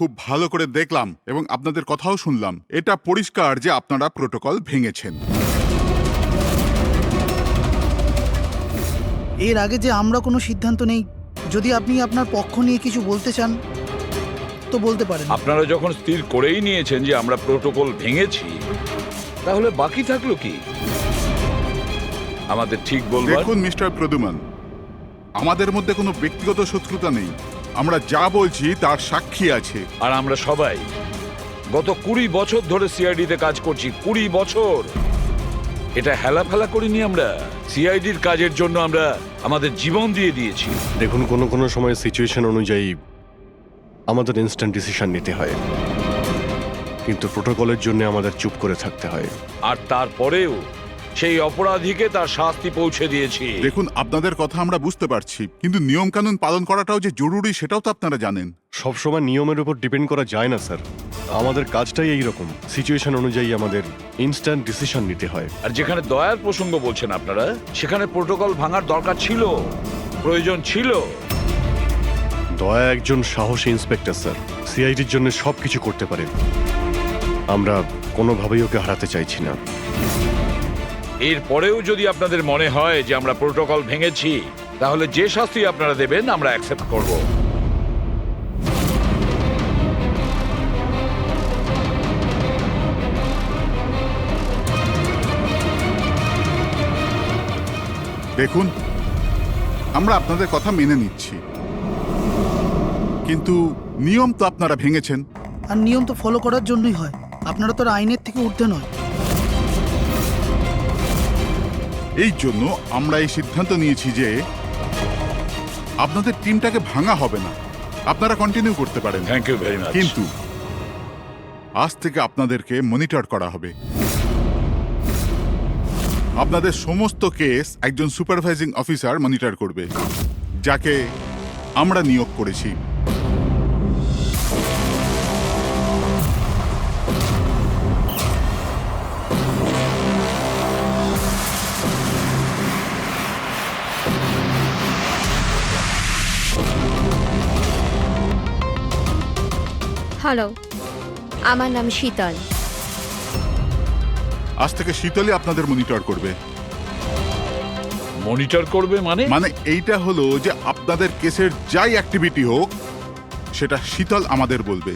খুব ভালো করে দেখলাম এবং আপনাদের কথাও শুনলাম। এটা পরিষ্কার যে আপনারা প্রোটোকল ভেঙেছেন। এর আগে যে আমরা কোনো সিদ্ধান্ত নেই, যদি আপনি আপনার পক্ষ নিয়ে কিছু বলতে চান তো বলতে পারেন। আপনারা যখন স্থির করেই নিয়েছেন যে আমরা প্রোটোকল ভেঙেছি, তাহলে বাকি থাকলো কি? আমাদের ঠিক বলবার। দেখুন মিস্টার প্রদ্যুমান, আমাদের মধ্যে কোনো ব্যক্তিগত শত্রুতা নেই। আমরা যা বলছি তার সাক্ষী আছে। আর আমরা সবাই গত 20 বছর ধরে সিআইডিতে কাজ করছি। 20 বছর। এটা হেলাফেলা করিনি আমরা। সিআইডির কাজের জন্য আমরা আমাদের জীবন দিয়ে দিয়েছি। দেখুন, কোনো সময় সিচুয়েশন অনুযায়ী আমাদের ইনস্ট্যান্ট ডিসিশন নিতে হয়, কিন্তু প্রোটোকলের জন্য আমাদের চুপ করে থাকতে হয়। আর তারপরেও সেই অপরাধীকে তার শাস্তি পৌঁছে দিয়েছি। দেখুন, আপনাদের কথা আমরা বুঝতে পারছি, কিন্তু নিয়ম কানুন পালন করাটাও যে জরুরি সেটাও তো আপনারা জানেন। সবসময় নিয়মের উপর ডিপেন্ড করা যায় না স্যার। আমাদের কাজটাই এই রকম, সিচুয়েশন অনুযায়ী আমাদের ইনস্ট্যান্ট ডিসিশন নিতে হয়। আর যেখানে দয়ার প্রসঙ্গ বলছেন আপনারা, সেখানে প্রোটোকল ভাঙার দরকার ছিল, প্রয়োজন ছিল। দয়া একজন সাহসী ইন্সপেক্টর স্যার, সিআইডির জন্য সবকিছু করতে পারে। আমরা কোনোভাবেই ওকে হারাতে চাইছি না। এরপরেও যদি আপনাদের মনে হয় যে আমরা প্রোটোকল ভেঙেছি, তাহলে যে শাস্তি আপনারা দেবেন আমরা অ্যাকসেপ্ট করব। দেখুন, আমরা আপনাদের কথা মেনে নিচ্ছি, কিন্তু নিয়ম তো আপনারা ভেঙেছেন। আর নিয়ম তো ফলো করার জন্যই হয়, আপনারা তো আর আইনের থেকে ঊর্ধ্বে নয়। এই জন্য আমরা এই সিদ্ধান্ত নিয়েছি যে আপনাদের টিমটাকে ভাঙা হবে না, আপনারা কন্টিনিউ করতে পারেন। Thank you very much. কিন্তু আজ থেকে আপনাদেরকে মনিটর করা হবে। আপনাদের সমস্ত কেস একজন সুপারভাইজিং অফিসার মনিটর করবে, যাকে আমরা নিয়োগ করেছি। হ্যালো, আমার নাম শীতল। আজ থেকে শীতলই আপনাদের মনিটর করবে। মনিটর করবে মানে? মানে এইটা হলো যে আপনাদের কেসের যাই অ্যাক্টিভিটি হোক, সেটা শীতল আমাদের বলবে।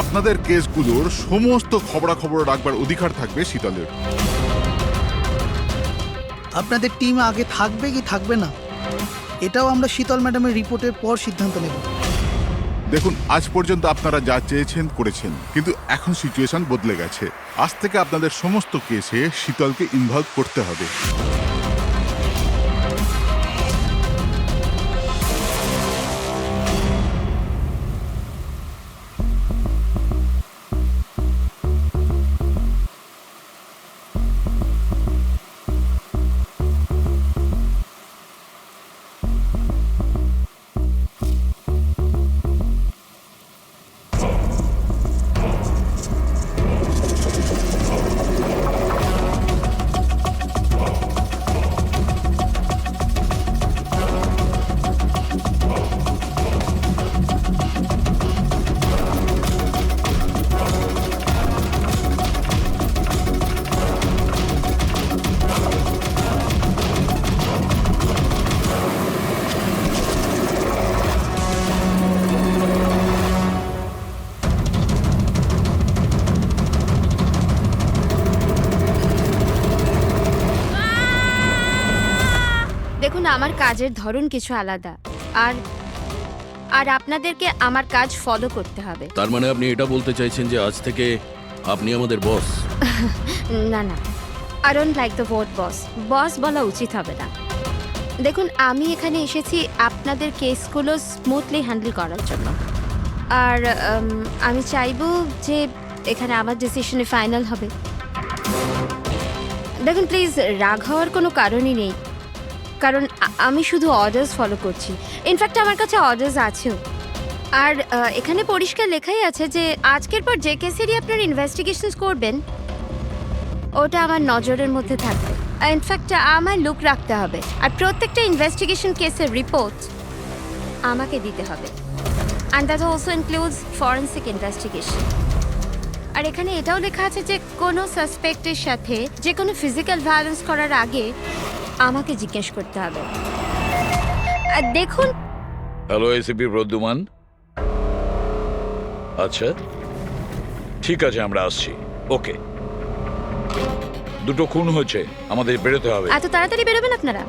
আপনাদের কেসগুলোর সমস্ত খবরাখবর রাখবার অধিকার থাকবে শীতলের। আপনাদের টিম আগে থাকবে কি থাকবে না, এটাও আমরা শীতল ম্যাডামের রিপোর্টের পর সিদ্ধান্ত নেব। দেখুন, আজ পর্যন্ত আপনারা যা চেয়েছেন করেছেন, কিন্তু এখন সিচুয়েশন বদলে গেছে। আজ থেকে আপনাদের সমস্ত কেসে শীতলকে ইনভলভ করতে হবে। দেখুন, আমার কাজের ধরন কিছু আলাদা, আর আর আপনাদেরকে আমার কাজ ফলো করতে হবে। তার মানে আপনি এটা বলতে চাইছেন যে আজ থেকে আপনি আমাদের বস? না না, I don't like the word boss. Boss বলা উচিত হবে না। দেখুন, আমি এখানে এসেছি আপনাদের কেসগুলো স্মুথলি হ্যান্ডেল করার জন্য, আর আমি চাইবো যে এখানে আমার ডিসিশনে ফাইনাল হবে। দেখুন প্লিজ, রাগ হওয়ার কোনো কারণই নেই, কারণ আমি শুধু অর্ডার্স ফলো করছি। ইনফ্যাক্ট আমার কাছে অর্ডার্স আছেও। আর এখানে পরিষ্কার লেখাই আছে যে আজকের পর যে কেসেরই আপনার ইনভেস্টিগেশনস করবেন, ওটা আমার নজরের মধ্যে থাকবে। ইনফ্যাক্ট আমার লুক রাখতে হবে, আর প্রত্যেকটা ইনভেস্টিগেশন কেসের রিপোর্ট আমাকে দিতে হবে। And that also includes forensic investigation. আর এখানে এটাও লেখা আছে যে কোনো সাসপেক্টের সাথে যে কোনো ফিজিক্যাল ভায়োলেন্স করার আগে আমাকে জিজ্ঞেস করতে হবে। আর দেখুন, হ্যালো এসিপি প্রদ্যুমান। আচ্ছা ঠিক আছে, আমরা আসছি। ওকে, দুটো খুন হয়েছে, আমাদের বেরোতে হবে। এত তাড়াতাড়ি বেরোবেন আপনারা?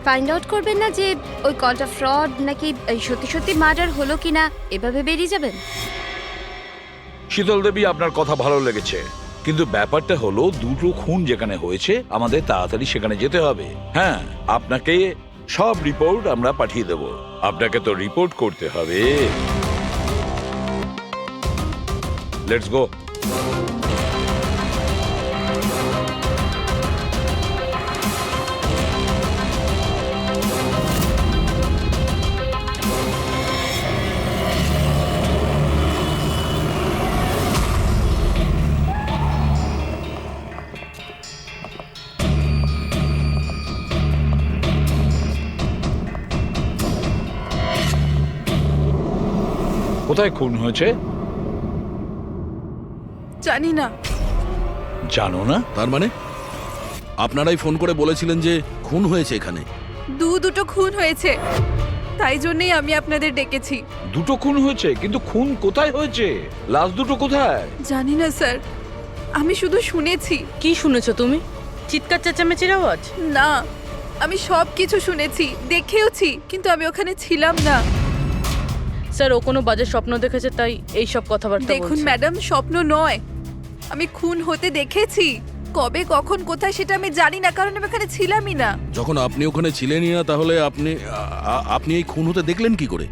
ফাইন্ড আউট করবেন না যে ওই কলটা ফ্রড নাকি সত্যি সত্যি মার্ডার হলো কিনা, এভাবে বেরিয়ে যাবেন? শীতল দেবী, আপনার কথা ভালো লেগেছে, কিন্তু ব্যাপারটা হলো দুটো খুন যেখানে হয়েছে আমাদের তাড়াতাড়ি সেখানে যেতে হবে। হ্যাঁ, আপনাকে সব রিপোর্ট আমরা পাঠিয়ে দেব। আপনাকে তো রিপোর্ট করতে হবে। Let's go. কোথায় খুন হয়েছে জানি না। জানো না? তার মানে আপনারাই ফোন করে বলেছিলেন যে খুন হয়েছে এখানে? দুটো খুন হয়েছে, তাই জন্যই আমি আপনাদের ডেকেছি। দুটো খুন হয়েছে, কিন্তু খুন কোথায় হয়েছে? লাশ দুটো কোথায়? জানি না স্যার, আমি শুধু শুনেছি। কি শুনেছো তুমি? চিৎকার চেঁচামেচির আওয়াজ? না, আমি সব কিছু শুনেছি, দেখেওছি, কিন্তু আমি ওখানে ছিলাম না। স্যার, ও কোনো বাজে স্বপ্ন দেখেছে তাই এই সব কথাবার্তা দেখুন বলছে। ম্যাডাম, স্বপ্ন নয়, আমি খুন হতে দেখেছি। কবে, কখন, কোথায় সেটা আমি জানি না, কারণ আমি ওখানে ছিলামই না। যখন আপনি ওখানে ছিলেনই না, তাহলে আপনি এই খুন হতে দেখলেন কি করে?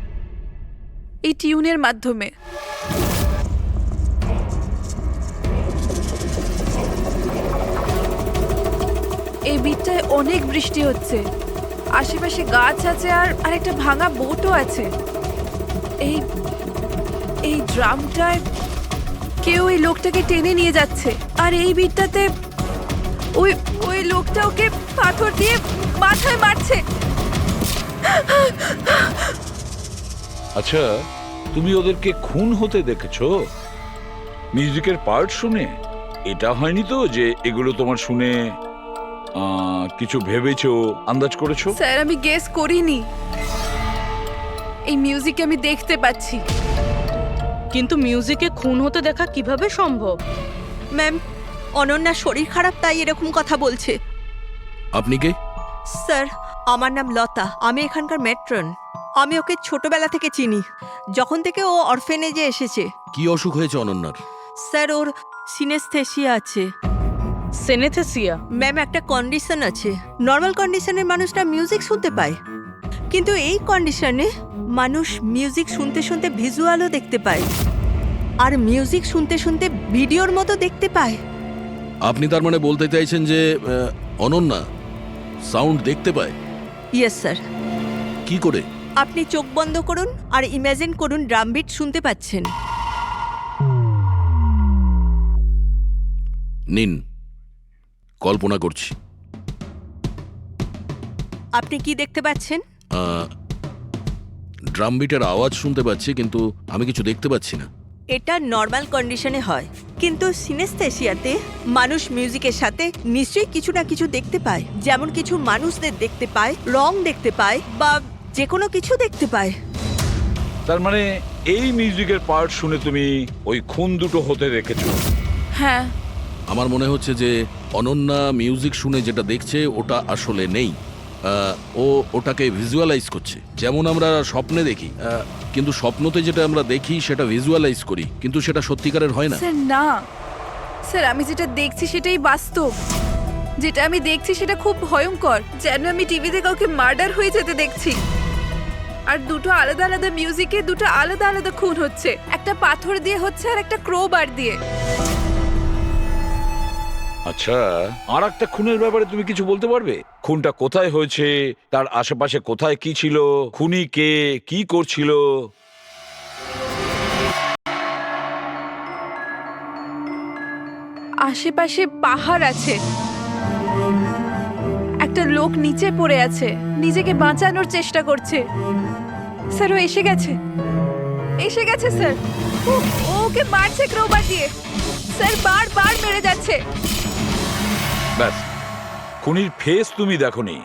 এই টিউনের মাধ্যমে। এই বিটটায় অনেক বৃষ্টি হচ্ছে, আশেপাশে গাছ আছে আর একটা ভাঙা বোটও আছে। এই এই ড্রামটায় কেউ এই লোকটাকে টেনে নিয়ে যাচ্ছে, আর এই বিটটাতে ওই ওই লোকটা ওকে পাথর দিয়ে মাথায় মারছে। আচ্ছা, তুমি ওদেরকে খুন হতে দেখেছো মিউজিকের পার্ট শুনে? এটা হয়নি তো যে এগুলো তোমার শুনে কিছু ভেবেছো, আন্দাজ করেছো? স্যার, আমি গেস করিনি, এই মিউজিক আমি দেখতে পাচ্ছি। কিন্তু মিউজিকে খুন হতে দেখা কিভাবে সম্ভব? ম্যাম, অনন্যার শরীর খারাপ তাই এরকম কথা বলছে। আপনি কে? স্যার, আমার নাম লতা, আমি এখানকার ম্যাট্রন। আমি ওকে ছোটবেলা থেকে চিনি, যখন থেকে ও অরফেনেজে এসেছে। কি অসুখ হয়েছে অনন্যার? স্যার, ওর সিনেস্থেসিয়া আছে। সেনেথেসিয়া? ম্যাম, একটা কন্ডিশন আছে, নর্মাল কন্ডিশনের মানুষরা মিউজিক শুনতে পায়, কিন্তু এই কন্ডিশনে মানুষ মিউজিক শুনতে শুনতে ভিজুয়ালও দেখতে পায়, আর মিউজিক শুনতে শুনতে ভিডিওর মতো দেখতে পায়। আপনি তার মানে বলতে চাইছেন যে অনন্যা সাউন্ড দেখতে পায়? Yes sir. কি করে? আপনি চোখ বন্ধ করুন আর ইমাজিন করুন ড্রাম বিট শুনতে পাচ্ছেন। নিন, কল্পনা করছি। আপনি কি দেখতে পাচ্ছেন? ড্রাম বিটের আওয়াজ শুনতে পাচ্ছি, কিন্তু আমি কিছু দেখতে পাচ্ছি না। এটা নর্মাল কন্ডিশনে হয়, কিন্তু সিনেস্থেসিয়াতে মানুষ মিউজিকের সাথে নিশ্চয়ই কিছু না কিছু দেখতে পায়, যেমন কিছু মানুষদের দেখতে পায়, রং দেখতে পায়, বা যে কোনো কিছু দেখতে পায়। তার মানে এই মিউজিকের পার্ট শুনে তুমি ওই খুন দুটো হতে দেখেছো? হ্যাঁ। আমার মনে হচ্ছে যে অনন্যা মিউজিক শুনে যেটা দেখছে ওটা আসলে নেই, ও ওটাকে ভিজুয়ালাইজ করছে, যেমন আমরা স্বপ্নে দেখি, কিন্তু স্বপ্নতে যেটা আমরা দেখি সেটা ভিজুয়ালাইজ করি, কিন্তু সেটা সত্যিকারের হয় না। স্যার না, স্যার আমি যেটা দেখছি সেটাই বাস্তব। যেটা আমি দেখছি সেটা খুব ভয়ঙ্কর, যেন আমি টিভিতে কাউকে মার্ডার হয়ে যেতে দেখছি। আর দুটো আলাদা আলাদা মিউজিকে দুটো আলাদা আলাদা খুন হচ্ছে, একটা পাথর দিয়ে হচ্ছে আর একটা ক্রোবার দিয়ে। আচ্ছা, আর একটা খুনের ব্যাপারে তুমি কিছু বলতে পারবে? খুনটা কোথায় হয়েছে, তার আশেপাশে কোথায় কি ছিল, খুনি কে, কি করছিল? আশেপাশে পাহাড় আছে, একটা লোক নিচে পড়ে আছে, নিজেকে বাঁচানোর চেষ্টা করছে। স্যার ও এসে গেছে, এসে গেছে স্যার। ওকে মারছে ক্রোবার দিয়ে, স্যার বারবার মেরে যাচ্ছে। ব্যাস, খুনির ফেস তুমি দেখোনি।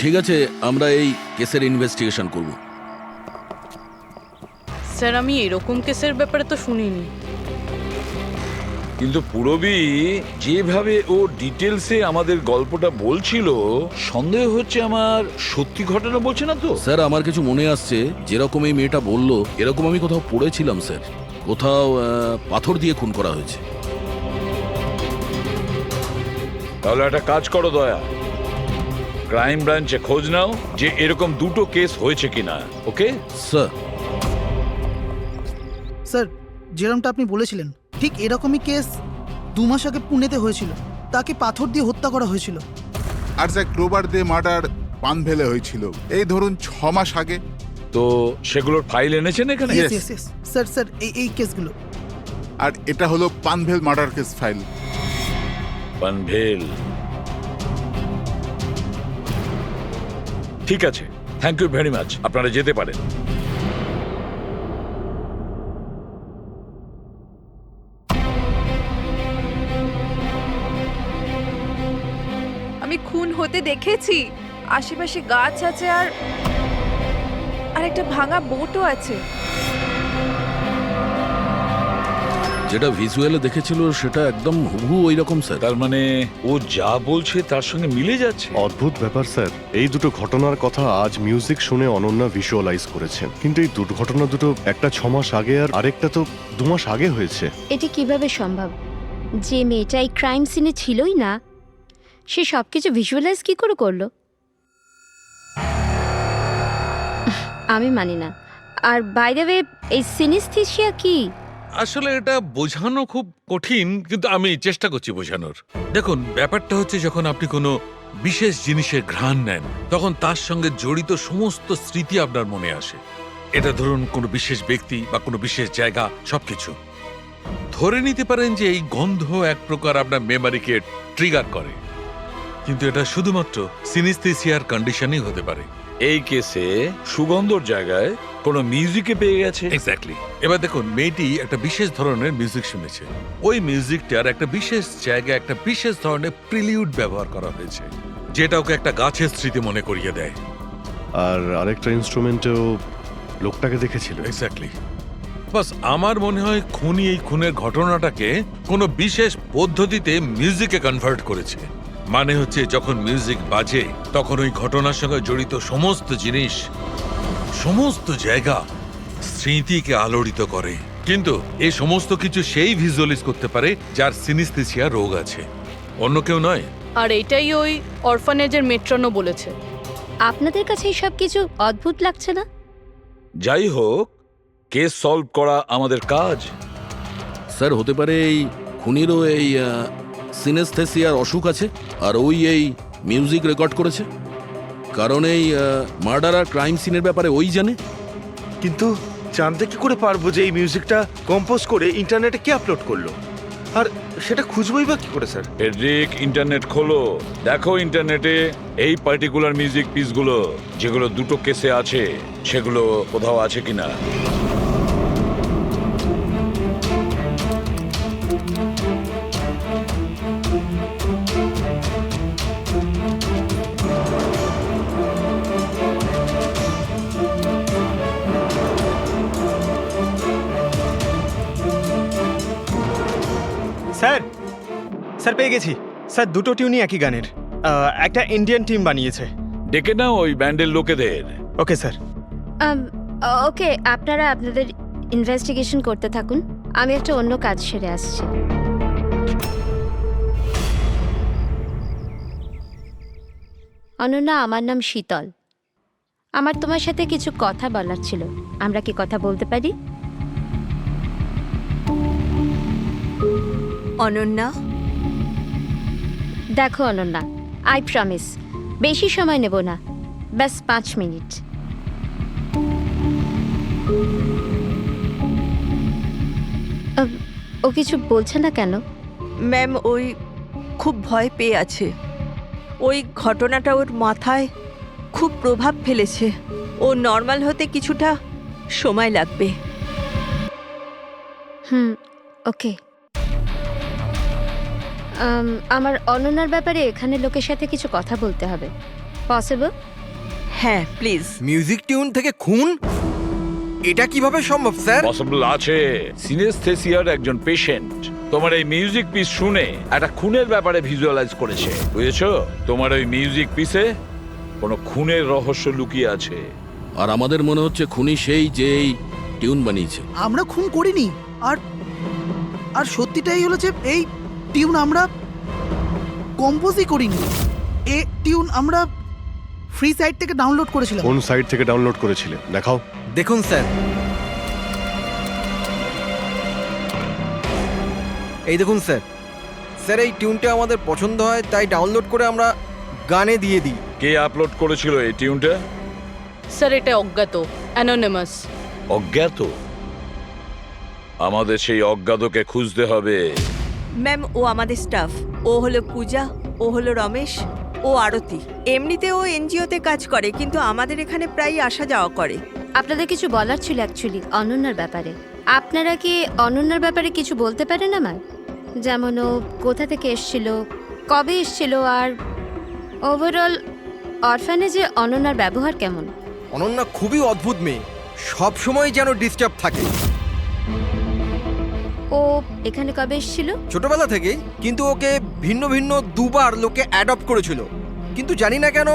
ঠিক আছে, আমরা এই কেসের ইনভেস্টিগেশন করব। স্যার আমি এরকম কেসের ব্যাপারে তো শুনিনি। কিন্তু পুরবী যেভাবে ও ডিটেলসে আমাদের গল্পটা বলছিল, সন্দেহ হচ্ছে আমার সত্যি ঘটনা বলছে না তো। স্যার আমার কিছু মনে আসছে, যেরকম এই মেয়েটা বললো এরকম আমি কোথাও পড়েছিলাম স্যার। কোথাও পাথর দিয়ে খুন করা হয়েছে। তাহলে একটা কাজ করো দয়া, ক্রাইম ব্রাঞ্চে খোঁজ নাও যে এরকম দুটো কেস হয়েছে কিনা। Okay sir. স্যার, যেরকমটা আপনি বলেছিলেন ঠিক এরকমই কেস 2 মাস আগে পুনেতে হয়েছিল। তাকে পাথর দিয়ে হত্যা করা হয়েছিল। আর যা ক্রোবার দিয়ে মার্ডার পানভেলে হয়েছিল এই ধরুন 6 মাস আগে। তো সেগুলোর ফাইল এনেছেন এখানে? Yes. Yes, yes. Sir sir এই কেসগুলো। আর এটা হলো Panvel murder case file. Panvel, ঠিক আছে, থ্যাংক ইউ ভেরি মাচ। আপনারা যেতে পারেন। আমি খুন হতে দেখেছি, আশেপাশে গাছ আছে আর একটা ভাঙা বোটও আছে। যেটা ভিজুয়ালে দেখেছিল সেটা একদম হুবহু ওই রকম স্যার। তার মানে ও যা বলছে তার সঙ্গে মিলে যাচ্ছে। অদ্ভুত ব্যাপার স্যার, এই দুটো ঘটনার কথা আজ মিউজিক শুনে অনন্যা ভিজুয়ালাইজ করেছেন, কিন্তু এই দুর্ঘটনা দুটো একটা 6 মাস আগে আর আরেকটা তো 2 মাস আগে হয়েছে। এটি কিভাবে সম্ভব? যে মেয়েটা এই ক্রাইম সিনে ছিলই না, সে সব কিছু ভিজুয়ালাইজ কি করে করলো? আমি মানি না। আর বাই দ্য ওয়ে, এই সিনেস্থেসিয়া কি? আসলে এটা বোঝানো খুব কঠিন, কিন্তু আমি চেষ্টা করছি বোঝানোর। দেখুন, ব্যাপারটা হচ্ছে যখন আপনি কোনো বিশেষ জিনিসের ঘ্রাণ নেন, তখন তার সঙ্গে জড়িত সমস্ত স্মৃতি আপনার মনে আসে। এটা ধরুন কোনো বিশেষ ব্যক্তি বা কোনো বিশেষ জায়গা, সবকিছু। ধরে নিতে পারেন যে এই গন্ধ এক প্রকার আপনার মেমারিকে ট্রিগার করে, কিন্তু এটা শুধুমাত্র সিনেস্থেসিয়ার কন্ডিশনই হতে পারে। এই কেসে সুগন্ধর জায়গায় কোনো মিউজিকে পেয়ে গেছে। এক্স্যাক্টলি। এবার দেখুন, মেয়েটি একটা বিশেষ ধরনের মিউজিক শুনেছে। ওই মিউজিকটার একটা বিশেষ জায়গায় একটা বিশেষ ধরনের প্রিলিউড ব্যবহার করা হয়েছে, যেটা ওকে একটা গাছের স্মৃতি মনে করিয়ে দেয়। আর আরেকটা ইনস্ট্রুমেন্টেও লোকটাকে দেখেছিল। এক্স্যাক্টলি। বাস আমার মনে হয় খুনি এই খুনের ঘটনাটাকে কোনো বিশেষ পদ্ধতিতে মিউজিকে কনভার্ট করেছে। মানে হচ্ছে যখন মিউজিক বাজে তখন ওই ঘটনার সঙ্গে জড়িত সমস্ত জিনিস, সমস্ত জায়গা স্মৃতিকে আলোড়িত করে। কিন্তু এই সমস্ত কিছু সেই ভিজুয়ালাইজ করতে পারে যার সিনেস্থেসিয়া রোগ আছে, অন্য কেউ নয়। আর এটাই ওই অরফানেজের মেট্রনও বলেছে। আপনাদের কাছে এইসব কিছু অদ্ভুত লাগছে না? যাই হোক, কেস সলভ করা আমাদের কাজ। স্যার হতে পারে এই খুনিরও এই সিনেস্থেসিয়ার অসুখ আছে, আর ওই এই মিউজিক রেকর্ড করেছে, কারণ এই মার্ডার আর ক্রাইম সিনের ব্যাপারে ওই জানে। কিন্তু জানতে কি করে পারবো যে এই মিউজিকটা কম্পোজ করে ইন্টারনেটে কে আপলোড করলো? আর সেটা খুঁজবই বা কি করে স্যার? ফেডরিক, ইন্টারনেট খোলো, দেখো ইন্টারনেটে এই পার্টিকুলার মিউজিক পিসগুলো যেগুলো দুটো কেসে আছে সেগুলো কোথাও আছে কিনা। স্যার স্যার পেয়ে গেছি স্যার, দুটো টিউনই একই গানের। একটা ইন্ডিয়ান টিম বানিয়েছে। ডেকে নাও ওই ব্যান্ডের লোকেদের। Okay sir. ওকে, আপনারা আপনাদের ইনভেস্টিগেশন করতে থাকুন, আমি একটা অন্য কাজ সেরে আসছি। অনন্যা, আমার নাম শীতল। আমার তোমার সাথে কিছু কথা বলার ছিল। আমরা কি কথা বলতে পারি? অনন্যা, দেখো অনন্যা, আই প্রমিস বেশি সময় নেব না, ব্যাস 5 মিনিট। ও কিছু বলছে না কেন? ম্যাম ওই খুব ভয় পেয়ে আছে। ওই ঘটনাটা ওর মাথায় খুব প্রভাব ফেলেছে। ও নর্মাল হতে কিছুটা সময় লাগবে। ওকে। আমার অনন্যার ব্যাপারে এখানে লোকের সাথে কিছু কথা বলতে হবে। পসিবল? হ্যাঁ প্লিজ। মিউজিক টিউন থেকে খুন? এটা কিভাবে সম্ভব স্যার? পসিবল আছে। সিনেস্থেসিয়ার একজন পেশেন্ট তোমার এই মিউজিক পিস শুনে একটা খুনের ব্যাপারে ভিজুয়ালাইজ করেছে, বুঝেছো? তোমার ওই মিউজিক পিসে কোনো খুনের রহস্য লুকিয়ে আছে। আর আমাদের মনে হচ্ছে খুনি সেই যে এই টিউন বানিয়েছে। আমরা খুন করিনি। আর আর সত্যিটাই হলো যে এই টিউন আমরা কম্পোজই করিনি। এই টিউন আমরা ফ্রি সাইট থেকে ডাউনলোড করেছিলাম। কোন সাইট থেকে ডাউনলোড করেছিলে দেখাও। দেখুন স্যার, এই দেখুন স্যার। স্যার এই টিউনটা আমাদের পছন্দ হয় তাই ডাউনলোড করে আমরা গানে দিয়ে দিই। কে আপলোড করেছিল এই টিউনটা? স্যার এটা অজ্ঞাত, অ্যানোনিমাস। অজ্ঞাত? আমাদের সেই অজ্ঞাতকে খুঁজতে হবে। ম্যাম ও আমাদের স্টাফ। ও হলো পূজা, ও হলো রমেশ, ও আরতি। এমনিতে ও এনজিওতে কাজ করে, কিন্তু আমাদের এখানে প্রায় আসা যাওয়া করে। আপনাদের কিছু বলার ছিল অ্যাকচুয়ালি অনন্যার ব্যাপারে। আপনারা কি অনন্যার ব্যাপারে কিছু বলতে পারেন আমার? যেমন ও কোথা থেকে এসেছিল, কবে এসেছিল, আর ওভারঅল অরফানেজে অনন্যার ব্যবহার কেমন? অনন্যা খুবই অদ্ভুত মেয়ে, সব সময় যেন ডিস্টার্ব থাকে। ও এখানে কবে এসেছিল? ছোটবেলা থেকেই, কিন্তু ওকে ভিন্ন ভিন্ন দুবার লোকে অ্যাডপ্ট করেছিল, কিন্তু জানি না কেন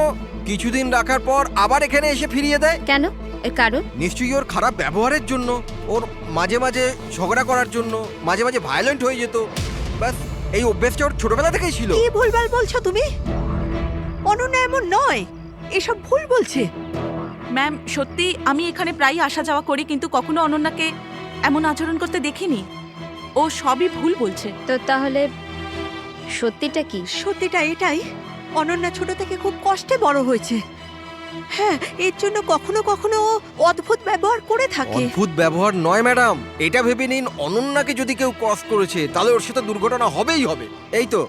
কিছুদিন রাখার পর আবার এখানে এসে ফিরিয়ে দেয়। কেন? এর কারণ? নিশ্চয়ই ওর খারাপ ব্যবহারের জন্য, ওর মাঝে মাঝে ঝগড়া করার জন্য, মাঝে মাঝে ভায়োলেন্ট হয়ে যেত। ব্যাস এই অভ্যেসটা ওর ছোটবেলা থেকেই ছিল। কি ভুলভাল বলছো তুমি? অনন্যা এমন নয়, এসব ভুল বলছে। ম্যাম সত্যি আমি এখানে প্রায়ই আসা যাওয়া করি, কিন্তু কখনো অনন্যাকে এমন আচরণ করতে দেখিনি। ও সবই ভুল বলছে। তো তাহলে সত্যিটা কি? সত্যিটা এটাই, অনন্যা ছোট থেকে খুব কষ্টে বড় হয়েছে। হ্যাঁ, এর জন্য কখনো কখনো ও অদ্ভুত ব্যবহার করে থাকে। অদ্ভুত ব্যবহার নয় ম্যাডাম, এটা ভেবে নিন অনন্যাকে যদি কেউ ক্রস করেছে তাহলে ওর সাথে দুর্ঘটনা হবেই হবে। এই তো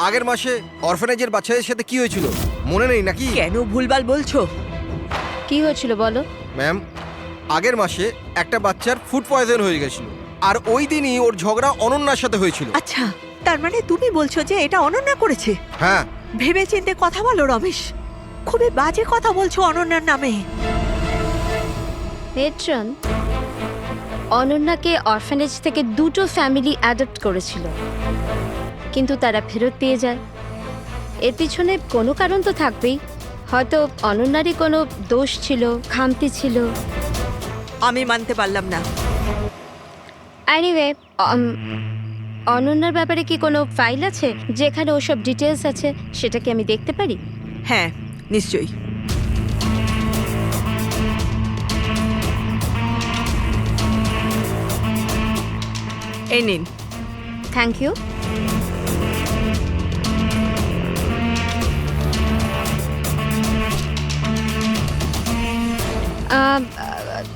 আগের মাসে অরফানেজের বাচ্চাদের সাথে কি হয়েছিল মনে নেই নাকি? কেন ভুলভাল বলছো? কি হয়েছিল বলো। ম্যাম আগের মাসে একটা বাচ্চার ফুড পয়জন হয়ে গেছিল, আর ওই দিনই ওর ঝগড়া অনন্যার সাথে হয়েছিল। আচ্ছা, তার মানে তুমি বলছো যে এটা অনন্যা করেছে? হ্যাঁ। ভেবে চিন্তে কথা বলো রমেশ, খুবই বাজে কথা বলছো অনন্যার নামে। পেট্রন, অনন্যাকে অরফানেজ থেকে দুটো ফ্যামিলি অ্যাডপ্ট করেছিল, কিন্তু তারা ফেরত পেয়ে যায়। এর পিছনে কোনো কারণ তো থাকবেই। হয়তো অনন্যারই কোনো দোষ ছিল, খামতি ছিল। আমি মানতে পারলাম না। এনিওয়ে, অনন্যার ব্যাপারে কি কোনো ফাইল আছে যেখানে ওসব ডিটেলস আছে? সেটা কি আমি দেখতে পারি? হ্যাঁ নিশ্চয়ই। এই নিন। Thank you.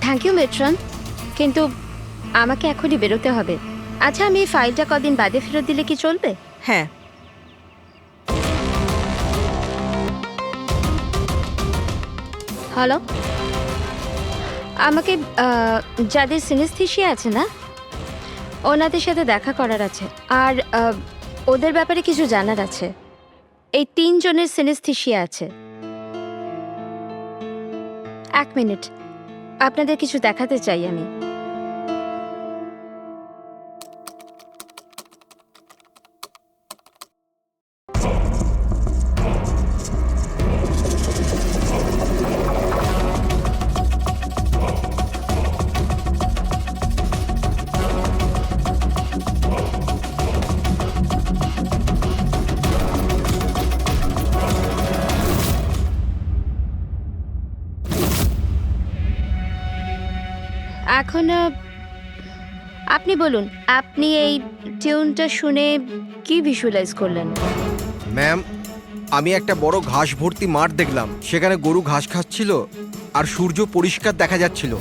Thank you matron, কিন্তু আমাকে এখনই বেরোতে হবে। আচ্ছা, আমি এই ফাইলটা কদিন বাদে ফেরত দিলে কি চলবে? হ্যাঁ। হ্যালো, আমাকে যাদের সিনেস্থেসিয়া আছে না, ওনাদের সাথে দেখা করার আছে, আর ওদের ব্যাপারে কিছু জানার আছে। এই 3 জনের সিনেস্থেসিয়া আছে। 1 মিনিট, আপনাদের কিছু দেখাতে চাই আমি। এখন আপনি বলুন, আপনি এই টিউনটা শুনে কি ভিজুয়ালাইজ করলেন? ম্যাম আমি একটা বড় ঘাস ভর্তি মাঠ দেখলাম, সেখানে গরু ঘাস খাচ্ছিল আর সূর্য পরিষ্কার দেখা যাচ্ছিল।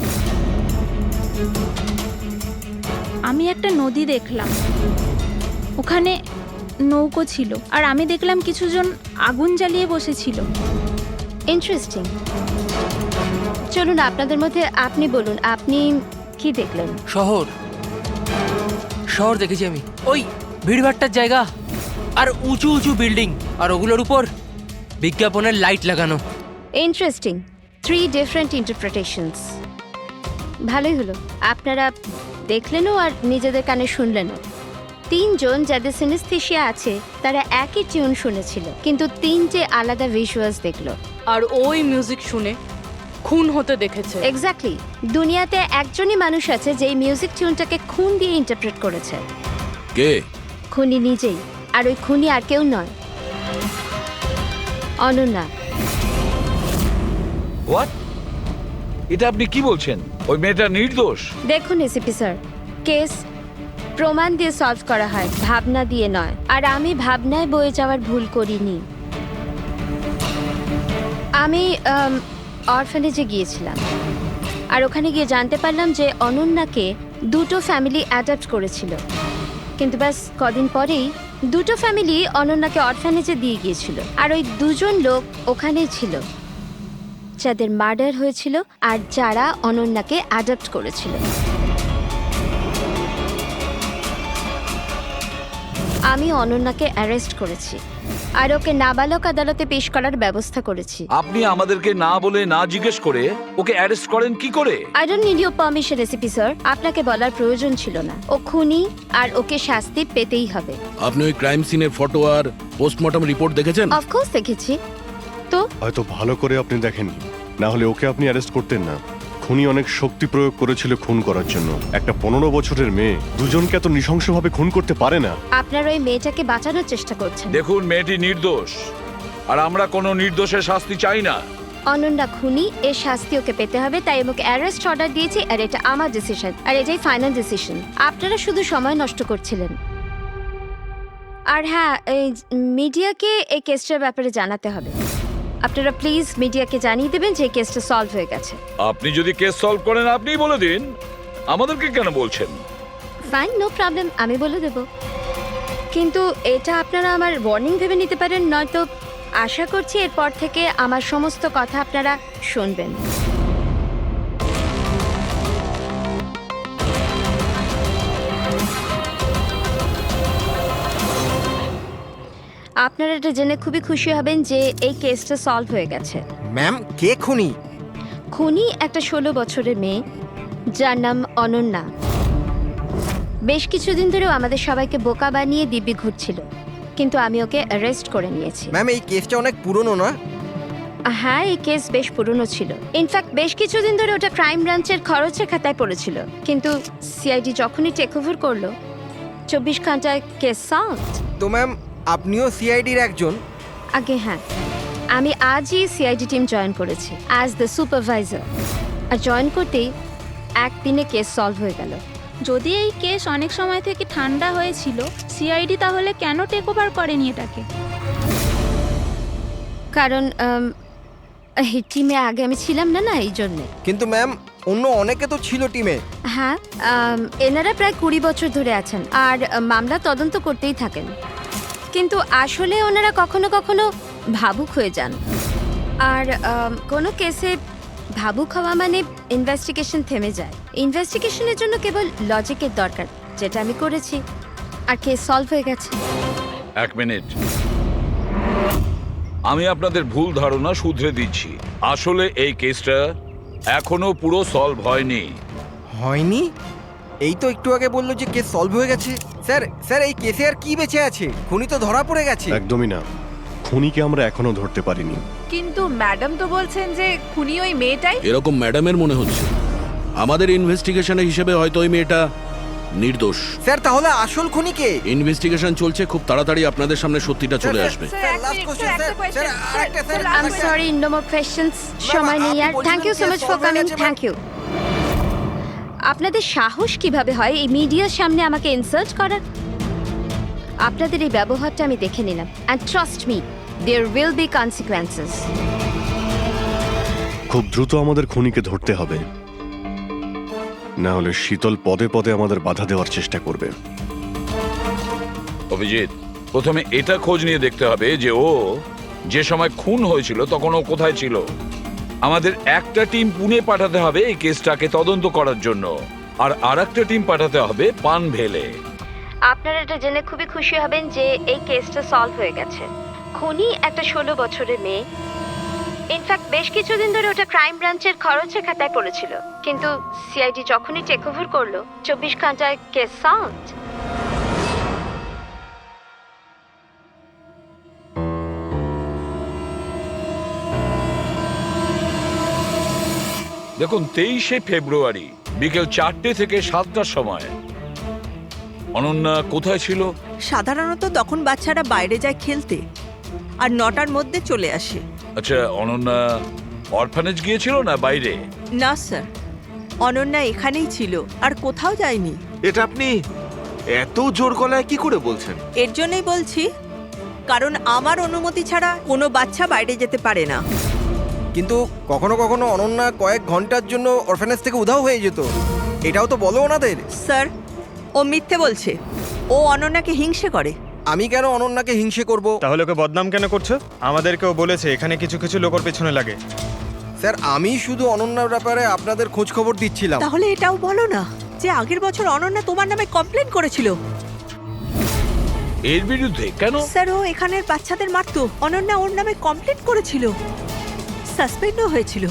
আমি একটা নদী দেখলাম, ওখানে নৌকো ছিল আর আমি দেখলাম কিছুজন আগুন জ্বালিয়ে বসেছিল। ইন্টারেস্টিং। চলুন আপনাদের মধ্যে আপনি বলুন, আপনি কি দেখলেন? শহর শহর দেখেছি আমি, ওই ভিড়ভাট্টার জায়গা আর উঁচু উঁচু বিল্ডিং আর ওগুলোর উপর বিজ্ঞাপনের লাইট লাগানো। ইন্টারেস্টিং। 3 different interpretations. ভালোই হলো, আপনারা দেখলেনও আর নিজেদের কানে শুনলেনও। 3 জন যাদের সিনেস্থেশিয়া আছে তারা একই টিউন শুনেছিল, কিন্তু 3টে আলাদা ভিজুয়ালস দেখলো। আর ওই মিউজিক শুনে খুন হতে দেখেছে। এক্স্যাক্টলি। দুনিয়াতে একজনই মানুষ আছে যে এই মিউজিক টিউনটাকে খুন দিয়ে ইন্টারপ্রেট করেছে। কে? খুনি নিজেই। আর ওই খুনি আর কেউ নয়, অনন্যা। হোয়াট? এটা আপনি কি বলছেন? ওই মেয়েটা নির্দোষ? দেখুন এসিপি স্যার, কেস প্রমাণ দিয়ে সলভ করা হয়, ভাবনা দিয়ে নয়। আর আমি ভাবনায় বয়ে যাওয়ার ভুল করিনি। আমি অরফানেজে গিয়েছিলাম আর ওখানে গিয়ে জানতে পারলাম যে অনন্যাকে 2টো ফ্যামিলি অ্যাডাপ্ট করেছিল, কিন্তু ব্যাস কদিন পরেই 2টো ফ্যামিলি অনন্যাকে অরফানেজে দিয়ে গিয়েছিল। আর ওই 2 জন লোক ওখানেই ছিল যাদের মার্ডার হয়েছিল আর যারা অনন্যাকে অ্যাডাপ্ট করেছিল। আমি অনন্যাকে অ্যারেস্ট করেছি আর ওকে নাবালক আদালতে পেশ করার ব্যবস্থা করেছি। আপনি আমাদেরকে না বলে না জিজ্ঞেস করে ওকে অ্যারেস্ট করেন কি করে? I don't need your permission ACP sir, আপনাকে বলার প্রয়োজন ছিল না। ও খুনি আর ওকে শাস্তি পেতেই হবে। আপনি ওই ক্রাইম সিনের ফটো আর পোস্টমর্টম রিপোর্ট দেখেছেন? অফকোর্স দেখেছি। তো হয়তো ভালো করে আপনি দেখেননি, না হলে ওকে আপনি অ্যারেস্ট করতেন না। খুনি অনেক শক্তি প্রয়োগ করেছিল খুন করার জন্য। একটা 15 বছরের মেয়ে 2জনকে এত নৃশংসভাবে খুন করতে পারে না। আপনারা ওই মেয়েটাকে বাঁচানোর চেষ্টা করছেন। দেখুন, মেয়েটি নির্দোষ আর আমরা কোনো নির্দোষের শাস্তি চাই না। অনন্যা খুনি, এর শাস্তি ওকে পেতে হবে, তাই ওকে অ্যারেস্ট অর্ডার দিয়েছি। আর এটা আমার ডিসিশন, আর এটাই ফাইনাল ডিসিশন। আপনারা শুধু সময় নষ্ট করছিলেন। আর হ্যাঁ, এই মিডিয়াকে এই কেসটার ব্যাপারে জানাতে হবে। আপনারা প্লিজ মিডিয়াকে জানিয়ে দেবেন যে এই কেসটা সলভ হয়ে গেছে। আপনি যদি কেস সলভ করেন আপনিই বলে দিন, আমাদেরকে কেন বলছেন? ফাইন, নো প্রবলেম, আমি বলে দেব। কিন্তু এটা আপনারা আমার ওয়ার্নিং ভেবে নিতে পারেন, নয়তো আশা করছি এরপর থেকে আমার সমস্ত কথা আপনারা শুনবেন। আপনারা এটা জেনে খুবই খুশি হবেন যে এই কেসটা সলভ হয়ে গেছে। ম্যাম, কে খুনি? খুনি একটা 16 বছরের মেয়ে যার নাম অনন্যা। বেশ কিছুদিন ধরেও আমাদের সবাইকে বোকা বানিয়ে দিব্যি ঘুরছিল, কিন্তু আমি ওকে অ্যারেস্ট করে নিয়েছি। ম্যাম, এই কেসটা অনেক পুরনো না? হ্যাঁ, এই কেস বেশ পুরনো ছিল। ইনফ্যাক্ট বেশ কিছুদিন ধরে ওটা ক্রাইম ব্রাঞ্চের খরচের খাতায় পড়েছিল, কিন্তু সিআইডি যখনই টেক ওভার করলো 24 ঘন্টায় কেস সলভ। তো ম্যাম, আপনিও সিআইডির একজন? আগে হ্যাঁ, আমি আজই সিআইডি টিম জয়েন করেছি অ্যাজ দ্য সুপারভাইজার। আর জয়েন করতেই একদিনে কেস সলভ হয়ে গেল। যদি এই কেস অনেক সময় থেকে ঠান্ডা হয়েছিল, সিআইডি তাহলে কেন টেক ওভার করেনি এটাকে? কারণ এই টিমে আগে আমি ছিলাম না, এই জন্যে। কিন্তু ম্যাম, অন্য অনেকে তো ছিল টিমে। হ্যাঁ, এনারা প্রায় 20 বছর ধরে আছেন আর মামলা তদন্ত করতেই থাকেন, কিন্তু আসলে ওনারা কখনো কখনো ভাবুক হয়ে যান। আর কোনো কেসে ভাবুক হওয়া মানে ইনভেস্টিগেশন থেমে যায়। ইনভেস্টিগেশনের জন্য কেবল লজিকের দরকার, যেটা আমি করেছি, আর কেস সলভ হয়ে গেছে। 1 মিনিট, আমি আপনাদের ভুল ধারণা শুধরে দিচ্ছি। আসলে এই কেসটা এখনো পুরো সলভ হয়নি। হয়নি? এই তো একটু আগে বললো যে কেস সলভ হয়ে গেছে। স্যার, এই কেসে আর কি বেঁচে আছে? খুনি তো ধরা পড়ে গেছে। একদমই না, খুনিকে আমরা এখনো ধরতে পারিনি। কিন্তু ম্যাডাম তো বলছেন যে খুনি ওই মেয়েটাই। এরকম ম্যাডামের মনে হচ্ছে। আমাদের ইনভেস্টিগেশনের হিসেবে হয়তো ওই মেয়েটা নির্দোষ। স্যার, তাহলে আসল খুনি কে? ইনভেস্টিগেশন চলছে, খুব তাড়াতাড়ি আপনাদের সামনে সত্যিটা চলে আসবে। I am sorry, no more questions. সময় নেই আর। Thank you so much for coming. Thank you. আপনাদের সাহস কিভাবে হয় এই মিডিয়ার সামনে আমাকে ইনসাল্ট করার? আপনাদের এই ব্যবহারটা আমি দেখে নিলাম, and trust me, there will be consequences. খুব দ্রুত আমাদের খুনিকে ধরতে হবে, না হলে শীতল পদে পদে আমাদের বাধা দেওয়ার চেষ্টা করবে। অভিজিৎ, প্রথমে এটা খোঁজ নিয়ে দেখতে হবে যে ও যে সময় খুন হয়েছিল তখন ও কোথায় ছিল। আমাদের একটা টিম পুনে পাঠাতে হবে এই কেসটাকে তদন্ত করার জন্য, আর আরেকটা টিম পাঠাতে হবে পানভেলে। আপনারা এটা জেনে খুবই খুশি হবেন যে এই কেসটা সলভ হয়ে গেছে। খুনি একটা 16 বছরের মেয়ে। ইনফ্যাক্ট বেশ কিছুদিন ধরে ওটা ক্রাইম ব্রাঞ্চের খরচের খাতায় পড়েছিল, কিন্তু সিআইডি যখনই টেক ওভার করলো 24 ঘন্টায় কেস সলভড। দেখুন 23শে ফেব্রুয়ারি বিকেল 4টে থেকে 7টার সময় অনন্যা কোথায় ছিল? সাধারণত তখন বাচ্চারা বাইরে যায় খেলতে আর 9টার মধ্যে চলে আসে। আচ্ছা, অনন্যা অরফানেজ গিয়েছিল না বাইরে? না স্যার, অনন্যা এখানেই ছিল আর কোথাও যায়নি। এটা আপনি এত জোর গলায় কি করে বলছেন? এর জন্যই বলছি, কারণ আমার অনুমতি ছাড়া কোনো বাচ্চা বাইরে যেতে পারে না। কিন্তু কখনো কখনো অনন্যা কয়েক ঘন্টার জন্য অরফানেজ থেকে উধাও হয়ে যেত, এটাও তো বলো ওনাদের। স্যার, ও মিথ্যে বলছে। ও অনন্যাকে হিংসে করে। আমি কেন অনন্যাকে হিংসে করব? তাহলে ওকে বদনাম কেন করছো? আমাদেরকেও বলেছে এখানে কিছু কিছু লোকের পেছনে লাগে। স্যার, আমি শুধু অনন্যার ব্যাপারে আপনাদের খোঁজ খবর দিচ্ছিলাম। তাহলে এটাও বলো না যে আগের বছর অনন্যা তোমার নামে কমপ্লেন করেছিল। এর বিরুদ্ধে কেন? স্যার, ও এখানের বাচ্চাদের মারতো। অনন্যা ওর নামে কমপ্লেন করেছিল, সাসপেন্ডও হয়েছিল।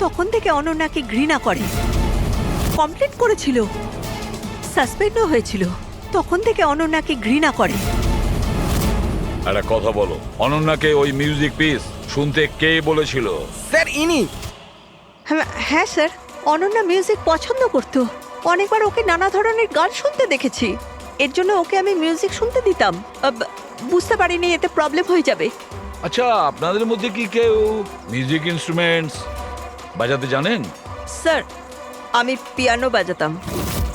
তখন থেকে অনন্যাকে ঘৃণা করে। কমপ্লেন করেছিল, সাসপেন্ডও হয়েছিল। তখন থেকে অনন্যাকে ঘৃণা করে। একটা কথা বলো, অনন্যাকে ওই মিউজিক পিস শুনতে কে বলেছিল? স্যার, ইনি। হ্যাঁ স্যার, অনন্যা মিউজিক পছন্দ করতো। অনেকবার ওকে নানা ধরনের গান শুনতে দেখেছি। এর জন্য ওকে আমি মিউজিক শুনতে দিতাম। বুঝতে পারিনি এতে প্রবলেম হয়ে যাবে। আচ্ছা, আপনাদের মধ্যে কি কেউ মিউজিক ইনস্ট্রুমেন্টস বাজাতে জানেন? স্যার, আমি পিয়ানো বাজাতাম।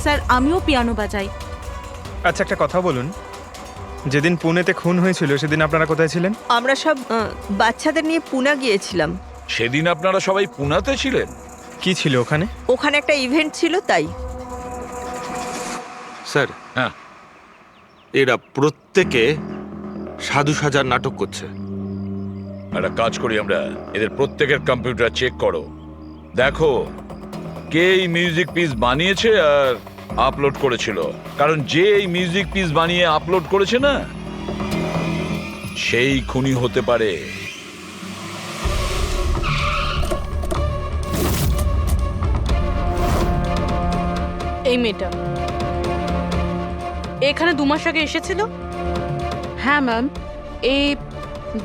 স্যার, আমিও পিয়ানো বাজাই। আচ্ছা, একটা কথা বলুন, যেদিন পুনেতে খুন হয়েছিল সেদিন আপনারা কোথায় ছিলেন? আমরা সব বাচ্চাদের নিয়ে পুনা গিয়েছিলাম। সেদিন আপনারা সবাই পুনাতে ছিলেন? কি ছিল ওখানে? ওখানে একটা ইভেন্ট ছিল, তাই। স্যার, হ্যাঁ, এরা প্রত্যেকে সাধু সাজার নাটক করছে। একটা কাজ করি আমরা, এদের প্রত্যেকের কম্পিউটার চেক করো, দেখো কে এই মিউজিক পিস বানিয়েছে আর আপলোড করেছিল। কারণ যে এই মিউজিক পিস বানিয়ে আপলোড করেছে না, সেই খুনি হতে পারে। এই মেয়েটা এখানে 2 মাস আগে এসেছিল। হ্যাঁ ম্যাম, এই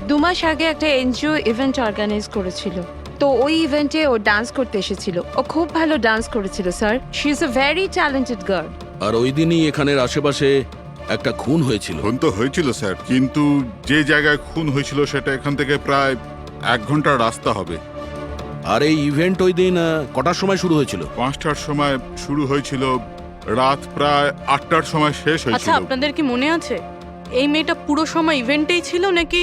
2 মাস আগে একটা এনজিও ইভেন্ট অর্গানাইজ করেছিল, তো ওই ইভেন্টে ও ডান্স করতে এসেছিল। ও খুব ভালো ডান্স করেছিল sir. She is a very talented girl. আর ওই দিনই এখানের আশেপাশে একটা খুন হয়েছিল। খুন তো হয়েছিল স্যার, কিন্তু যে জায়গায় খুন হয়েছিল সেটা এখান থেকে প্রায় 1 ঘন্টার রাস্তা হবে। আর এই ইভেন্ট ওই দিন কটার সময় শুরু হয়েছিল? 5টার সময় শুরু হয়েছিল, রাত প্রায় 8টার সময় শেষ আচ্ছা, হয়েছিল। আপনাদের কি মনে আছে এই মেয়েটা পুরো সময় ইভেন্টেই ছিল নাকি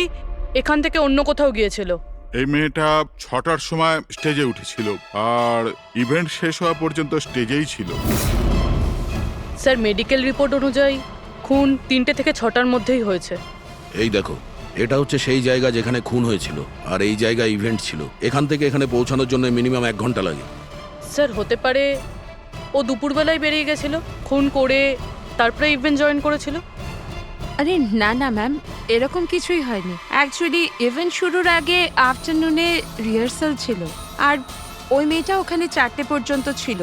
এখান থেকে অন্য কোথাও গিয়েছিল? এই মেয়েটা 6টার সময় স্টেজে উঠেছিল আর ইভেন্ট শেষ হওয়া পর্যন্ত স্টেজেই ছিল। স্যার, মেডিকেল রিপোর্ট অনুযায়ী খুন 3টে থেকে 6টার মধ্যেই হয়েছে। এই দেখো, এটা হচ্ছে সেই জায়গা যেখানে খুন হয়েছিল, আর এই জায়গায় ইভেন্ট ছিল। এখান থেকে এখানে পৌঁছানোর জন্য মিনিমাম 1 ঘন্টা লাগে। স্যার, হতে পারে ও দুপুরবেলায় বেরিয়ে গেছিল, খুন করে তারপরে ইভেন্ট জয়েন করেছিল। আরে না না ম্যাম, এরকম কিছুই হয়নি। অ্যাকচুয়ালি ইভেন্ট শুরুর আগে আফটারনুনে রিহার্সাল ছিল, আর ওই মেয়েটা ওখানে 4টে পর্যন্ত ছিল।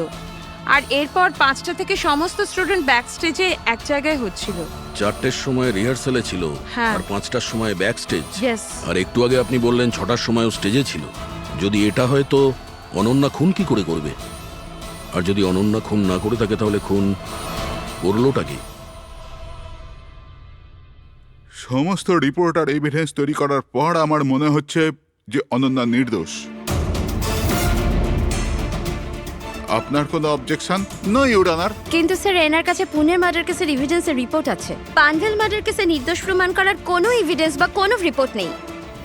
আর এরপর 5টা থেকে সমস্ত স্টুডেন্ট ব্যাক স্টেজে এক জায়গায় হচ্ছিল। 4টের সময় রিহার্সালে ছিল, হ্যাঁ। আর 5টার সময় ব্যাক স্টেজ। Yes. আর একটু আগে আপনি বললেন 6টার সময়ও স্টেজে ছিল। যদি এটা হয় তো অনন্যা খুন কি করে করবে? আর যদি অনন্যা খুন না করে থাকে তাহলে খুন করলোটা কি? সমস্ত রিপোর্ট আর এভিডেন্স তৈরি করার পর আমার মনে হচ্ছে যে অনন্যা নির্দোষ। আপনার কোনো অবজেকশন? No your honour. কিন্তু স্যার, এনার কাছে পুনের মার্ডার কেসের এভিডেন্সের রিপোর্ট আছে। পানভেল মার্ডার কেসে নির্দোষ প্রমাণ করার কোনো এভিডেন্স বা কোনো রিপোর্ট নেই।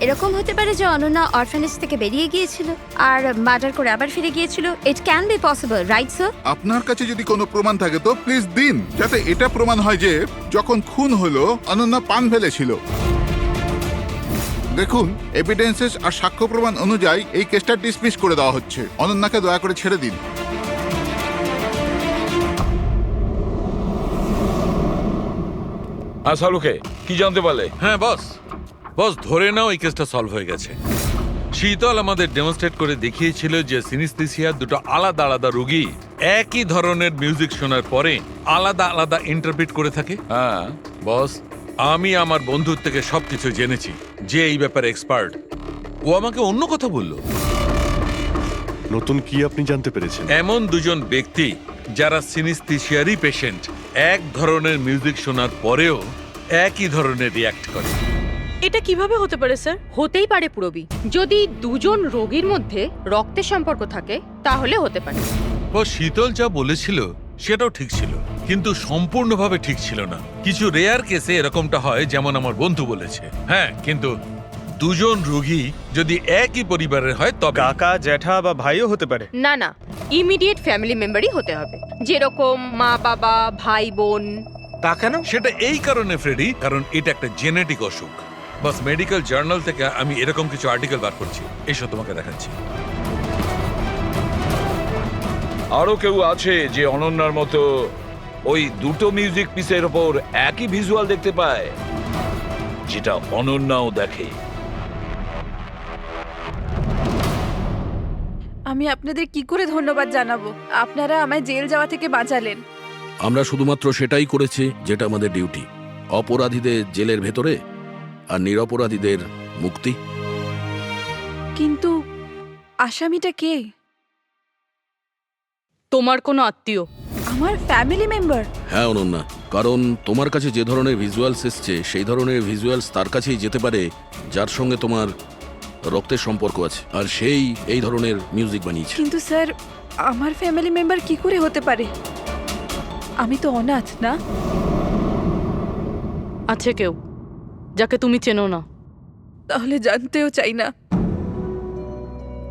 এরকম হতে পারে যে অনন্যা অরফানেজ থেকে বেরিয়ে গিয়েছিল আর মার্ডার করে আবার ফিরে গিয়েছিল। It can be possible, right sir? আপনার কাছে যদি কোনো প্রমাণ থাকে তো প্লিজ দিন, যাতে এটা প্রমাণ হয় যে যখন খুন হলো অনন্যা পান ফেলেছিল। দেখুন, এভিডেন্সেস আর সাক্ষ্য প্রমাণ অনুযায়ী এই কেসটা ডিসমিস করে দেওয়া হচ্ছে। অনন্যাকে দয়া করে ছেড়ে দিন। শাহরুখে কি জানতে পারলে? হ্যাঁ বস, বস ধরে নাও এই কেসটা সলভ হয়ে গেছে। শীতল আমাদের ডেমনস্ট্রেট করে দেখিয়েছিল যে সিনিস্থেসিয়ার দুটো আলাদা আলাদা রোগী একই ধরনের মিউজিক শোনার পরে আলাদা আলাদা ইন্টারপ্রিট করে থাকে। হ্যাঁ বস, আমি আমার বন্ধুর থেকে সবকিছু জেনেছি, যে এই ব্যাপারে এক্সপার্ট। ও আমাকে অন্য কথা বললো। নতুন কি আপনি জানতে পেরেছেন? এমন দুজন ব্যক্তি যারা সিনিস্থেসিয়ারই পেশেন্ট, এক ধরনের মিউজিক শোনার পরেও একই ধরনের রিয়াক্ট করে। এটা কিভাবে হতে পারে স্যার? হতেই পারে পুরবি, যদি দুজন রোগীর মধ্যে রক্তের সম্পর্ক থাকে তাহলে হতে পারে। ও শীতল যা বলেছিল সেটাও ঠিক ছিল, কিন্তু সম্পূর্ণভাবে ঠিক ছিল না। কিছু রেয়ার কেসে এরকমটা হয়, যেমন আমার বন্ধু বলেছে। হ্যাঁ, কিন্তু দুজন রোগী যদি একই পরিবারের হয় তবে কাকা, জ্যাঠা বা ভাইও হতে পারে। না না, ইমিডিয়েট ফ্যামিলি মেম্বারই হতে হবে, যেরকম মা বাবা, ভাই বোন। তা কেন? সেটা এই কারণে ফ্রেডি, কারণ এটা একটা জেনেটিক অসুখ। বাস মেডিকেল জার্নাল থেকে আমি এরকম কিছু আর্টিকেল বার করছি, এসব তোমাকে দেখাচ্ছি। আরো কেউ আছে যে অনন্যার মতো ওই দুটো মিউজিক পিসের ওপর একই ভিজুয়াল দেখতে পায়, যেটা অনন্যাও দেখে? আমি আপনাদের কি করে ধন্যবাদ জানাবো? আপনারা আমায় জেল যাওয়া থেকে বাঁচালেন। আমরা শুধুমাত্র সেটাই করেছি যেটা আমাদের ডিউটি, অপরাধীদের জেলের ভেতরে আর নিরপরাধীদের মুক্তি। কিন্তু আসামিটা কে? তোমার কোনো আত্মীয়। আমার ফ্যামিলি মেম্বার? হ্যাঁ অনন্যা, কারণ তোমার কাছে যে ধরনের ভিজুয়ালস এসছে সেই ধরনের ভিজুয়ালস তার কাছেই যেতে পারে যার সঙ্গে তোমার রক্তের সম্পর্ক আছে, আর সেই এই ধরনের মিউজিক বানিয়েছে। কিন্তু স্যার, আমার ফ্যামিলি মেম্বার কি করে হতে পারে? আমি তো অনাথ, না? আছে কেউ যাকে তুমি চেনো না? তাহলে জানতেও চাই না।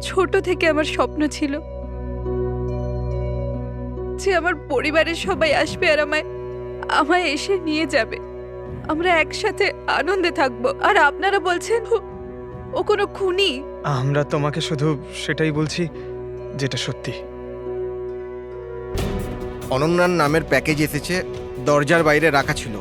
ছোট থেকে আমার স্বপ্ন ছিল যে আমার পরিবারের সবাই আসবে আর আমায় এসে নিয়ে যাবে, আমরা একসাথে আনন্দে থাকবো। আর আপনারা বলছেন ও কোনো খুনি? আমরা তোমাকে শুধু সেটাই বলছি যেটা সত্যি। অনন্যার নামের প্যাকেজ এসেছে, দরজার বাইরে রাখা ছিল।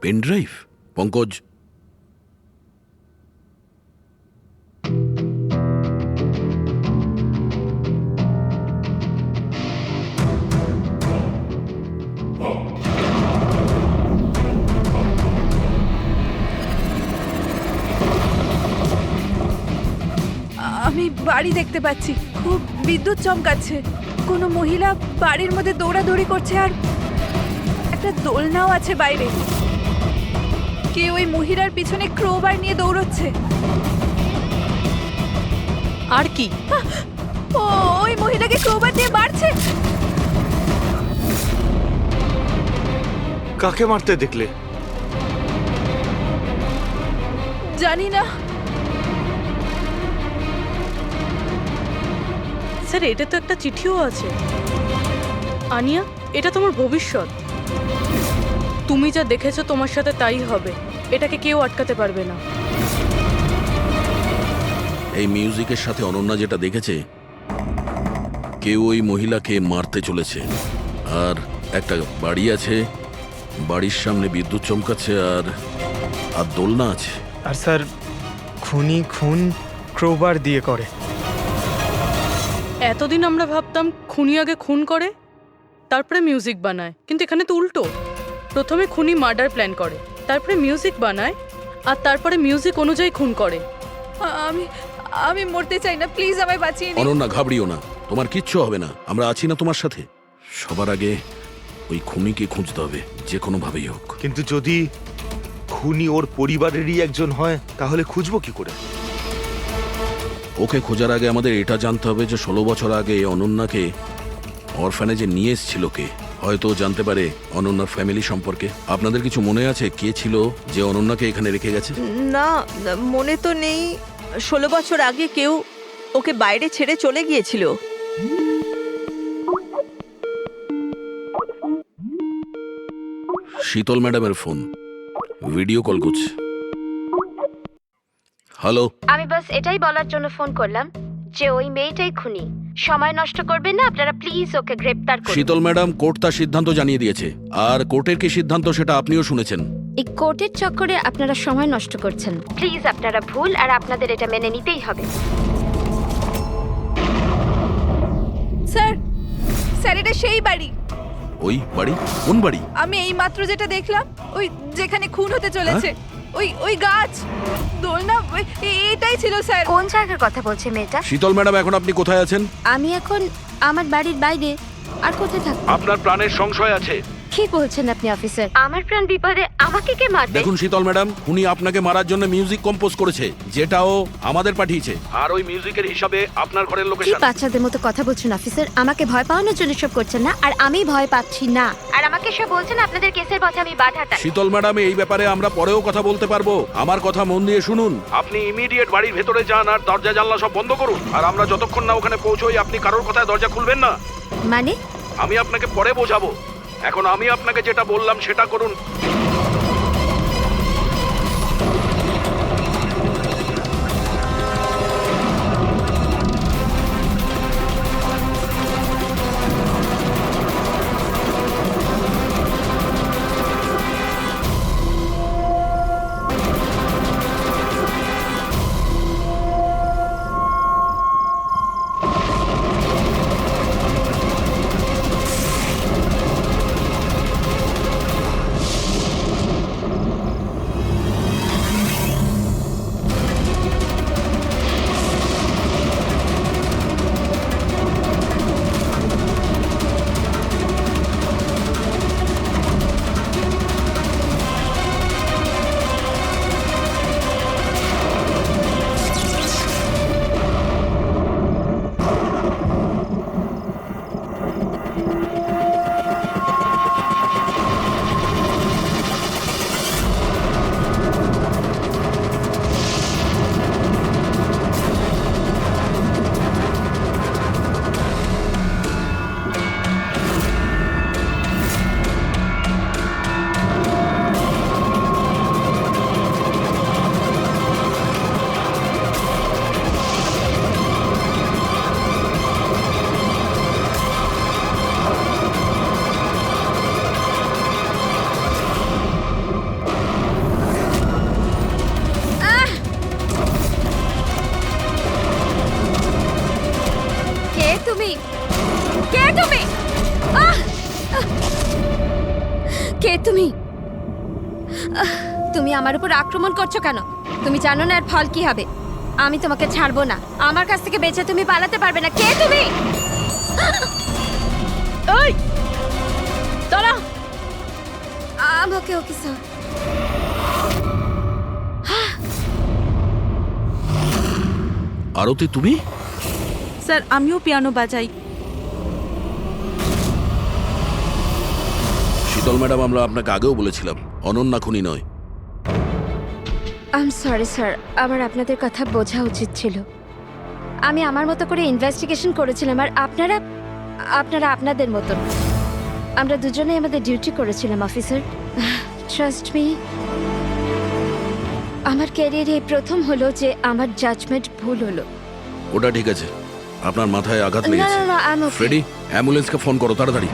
Pen drive? পঙ্কজ, আমি বাড়ি দেখতে পাচ্ছি, খুব বিদ্যুৎ চমকাচ্ছে। কোনো মহিলা বাড়ির মধ্যে দৌড়াদৌড়ি করছে আর একটা দোলনাও আছে বাইরে। কে ওই মহিলার পিছনে ক্রোবার নিয়ে দৌড়চ্ছে? আর কি? ও ওই মহিলাকে ক্রোবার দিয়ে মারছে। কাকে মারতে দেখলে? জানি না স্যার, এটা তো একটা চিঠিও আছে। আনিয়া, এটা তোমার ভবিষ্যৎ। তুমি যা দেখেছো তোমার সাথে তাই হবে, এটাকে কেউ আটকাতে পারবে না। এই মিউজিকের সাথে অনন্যা যেটা দেখেছে, কেউ ওই মহিলাকে মারতে চলেছে। আর একটা বাড়ি আছে, বাড়ির সামনে বিদ্যুৎ চমকাচ্ছে আর আর দোলনা আছে। আর স্যার, খুনি খুন ক্রোবার দিয়ে করে। এতদিন আমরা ভাবতাম খুনি আগে খুন করে তারপরে মিউজিক বানায়, কিন্তু এখানে তো উল্টো। প্রথমে খুনি মার্ডার প্ল্যান করে, তারপরে মিউজিক বানায়, আর তারপরে মিউজিক অনুযায়ী খুন করে। আমি আমি মরতে চাই না, প্লিজ আমায় বাঁচিয়ে নিন। অনন্যা, ঘাবড়িও না, তোমার কিচ্ছু হবে না, আমরা আছি না তোমার সাথে। সবার আগে ওই খুনিকে খুঁজতে হবে, যে কোনো ভাবেই হোক। কিন্তু যদি খুনি ওর পরিবারেরই একজন হয়, তাহলে খুঁজবো কি করে? ওকে খোঁজার আগে আমাদের এটা জানতে হবে যে 16 বছর আগে অনন্যাকে অরফানেজে নিয়ে এসেছিল কে। হয়তো ও জানতে পারে অনন্যার ফ্যামিলি সম্পর্কে। আপনাদের কিছু মনে আছে কে ছিল যে অনন্যাকে এখানে রেখে গেছে? না, মনে তো নেই। 16 বছর আগে কেউ ওকে বাইরে ছেড়ে চলে গিয়েছিল। শীতল ম্যাডামের ফোন, ভিডিও কল করছে। হ্যালো, আমি বাস এটাই বলার জন্য ফোন করলাম যে ওই মেয়েটাই খুনি। সময় নষ্ট করবেন না আপনারা, প্লিজ ওকে গ্রেপ্তার করুন। শীতল ম্যাডাম, কোর্ট তার সিদ্ধান্ত জানিয়ে দিয়েছে। আর কোর্টের কি সিদ্ধান্ত সেটা আপনিও শুনেছেন। এই কোর্টের চক্করে আপনারা সময় নষ্ট করছেন। প্লিজ আপনারা ভুল, আর আপনাদের এটা মেনে নিতেই হবে। স্যার, স্যার এটা সেই বাড়ি। ওই বাড়ি? কোন বাড়ি? আমি এই মাত্র যেটা দেখলাম, ওই যেখানে খুন হতে চলেছে, ওই গাছ, দোলনা, এটাই ছিল স্যার। কোন জায়গার কথা বলছে মেয়েটা? শীতল ম্যাডাম, এখন আপনি কোথায় আছেন? আমি এখন আমার বাড়ির বাইরে। আর কোথায় থাকবো? আপনার প্রাণের সংশয় আছে। কি বলছেন আপনি অফিসার? আমার প্রাণ বিপদে, আমাকে কে মারবে? দেখুন শীতল ম্যাডাম, উনি আপনাকে মারার জন্য মিউজিক কম্পোজ করেছে, যেটাও আমাদের পাঠিয়েছে। আর ওই মিউজিকের হিসাবে আপনার ঘরের কি লোকেশন। বাচ্চাদের মতো কথা বলছেন অফিসার? আমাকে ভয় পাওয়ানোর জন্য সব করছেন না, আর আমি ভয় পাচ্ছি না। আর আমাকে সব বলছেন আপনাদের কেসের পথে আমি বাধা দেই। শীতল ম্যাডাম, এই ব্যাপারে আমরা পরেও কথা বলতে পারবো। আমার কথা মন দিয়ে শুনুন। আপনি ইমিডিয়েট বাড়ির ভেতরে যান আর দরজা জানলা সব বন্ধ করুন। আর আমরা যতক্ষণ না ওখানে পৌঁছই, আপনি কারোর কথায় দরজা খুলবেন না। মানে? আমি আপনাকে পরে বোঝাবো। এখন আমি আপনাকে যেটা বললাম সেটা করুন। কে তুমি? তুমি আমার উপর আক্রমণ করছো কেন? তুমি জানো না এর ফল কি হবে। আমি তোমাকে ছাড়বো না। আমার কাছ থেকে বেঁচে তুমি পালাতে পারবে না। কে তুমি? ওই দাঁড়া। আমাকে ওকে স্যার। আরতি, তুমি? স্যার আমিও পিয়ানো বাজাই। শীতল ম্যাডাম, আমরা আপনাকে আগেও বলেছিলাম অনন্যা খুনি নয়। আই এম সরি স্যার, আমার আপনাদের কথা বোঝা উচিত ছিল। আমি আমার মতো করে ইনভেস্টিগেশন করেছিলাম, আর আপনারা আপনাদের মতন। আমরা দুজনেই আমাদের ডিউটি করেছিলাম অফিসার। ট্রাস্ট মি, আমার ক্যারিয়ারে প্রথম হলো যে আমার জাজমেন্ট ভুল হলো। ওটা ঠিক আছে, আপনার মাথায় আঘাত না লেগেছে। না না, আমি ওকে। ফ্রেডি, অ্যাম্বুলেন্সকে ফোন করো তাড়াতাড়ি।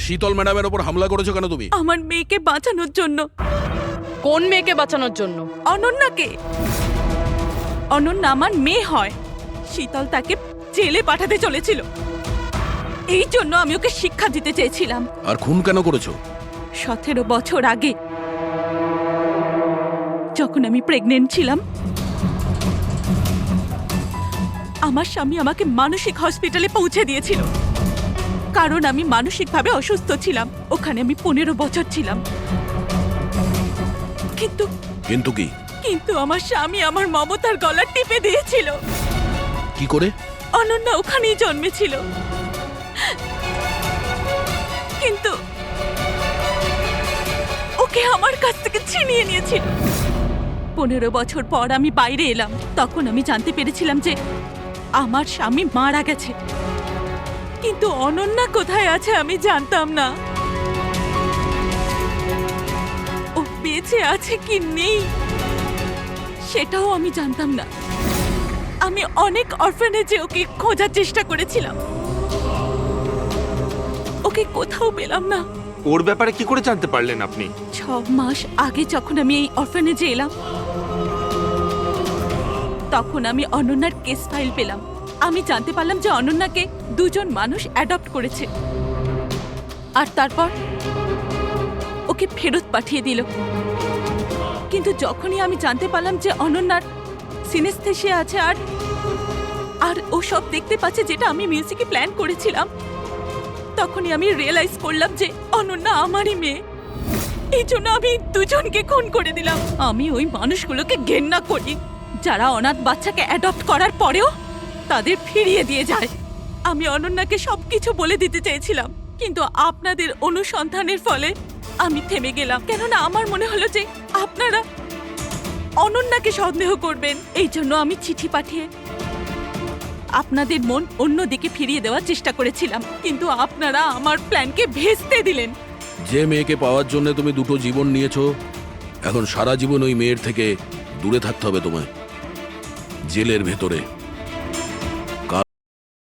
শীতল ম্যাডামের ওপর হামলা করেছো কেন তুমি? আমার মেয়েকে বাঁচানোর জন্য। কোন মেয়েকে বাঁচানোর জন্য? অনন্যাকে। অনন্যা আমার মেয়ে হয়। শীতল তাকে জেলে পাঠাতে চলেছিল, এই জন্য আমি ওকে শিক্ষা দিতে চেয়েছিলাম। আর খুন কেন করেছো? 17 বছর আগে যখন আমি প্রেগনেন্ট ছিলাম, আমার স্বামী আমাকে মানসিক হসপিটালে পৌঁছে দিয়েছিল। কারণ আমি মানসিকভাবে অসুস্থ ছিলাম। ওখানে আমি 15 বছর ছিলাম। কিন্তু কিন্তু কি? কিন্তু আমার স্বামী আমার মমতার গলা টিপে দিয়েছিল। কি করে? অনন্যা ওখানেই জন্মেছিল, কিন্তু ওকে আমার কাছ থেকে ছিনিয়ে নিয়েছিল। 15 বছর পর আমি বাইরে এলাম, তখন আমি জানতে পেরেছিলাম যে আমার স্বামী মারা গেছে, কিন্তু অনন্যা কোথায় আছে আমি জানতাম না। ও বেঁচে আছে কি নেই সেটাও আমি জানতাম না। আমি অনেক অরফানেজে ওকে খোঁজার চেষ্টা করেছিলাম, ওকে কোথাও পেলাম না। ওর ব্যাপারে কি করে জানতে পারলেন আপনি? 6 মাস আগে যখন আমি এই অরফানেজে এলাম, তখন আমি অনন্যার কেস ফাইল পেলাম। আমি জানতে পারলাম যে অনন্যাকে 2 জন মানুষ অ্যাডপ্ট করেছে, আর তারপর ওকে ফেরত পাঠিয়ে দিল। কিন্তু যখনই আমি জানতে পারলাম যে অনন্যার সিনেস্থেশিয়া আছে আর ও সব দেখতে পাচ্ছে যেটা আমি মিউজিকে প্ল্যান করেছিলাম, তখনই আমি রিয়েলাইজ করলাম যে অনন্যা আমারই মেয়ে। এই জন্য আমি 2 জনকে খুন করে দিলাম। আমি ওই মানুষগুলোকে ঘেন্না করি যারা অনাথ বাচ্চাকে অ্যাডপ্ট করার পরেও তাদের ফিরিয়ে দিয়ে যায়। আমি অনন্যাকে সবকিছু বলে দিতে চেয়েছিলাম, কিন্তু আপনাদের অনুসন্ধানের ফলে আমি থেমে গেলাম, কেননা আমার মনে হলো যে আপনারা অনন্যাকে সন্দেহ করবেন। এই জন্য আমি চিঠি পাঠিয়ে আপনাদের মন অন্যদিকে ফিরিয়ে দেওয়ার চেষ্টা করেছিলাম, কিন্তু আপনারা আমার প্ল্যানকে ভেস্তে দিলেন। যে মেয়েকে পাওয়ার জন্য তুমি 2টো জীবন নিয়েছো, এখন সারা জীবন ওই মেয়ের থেকে দূরে থাকতে হবে তোমায়, জেলের ভেতরে।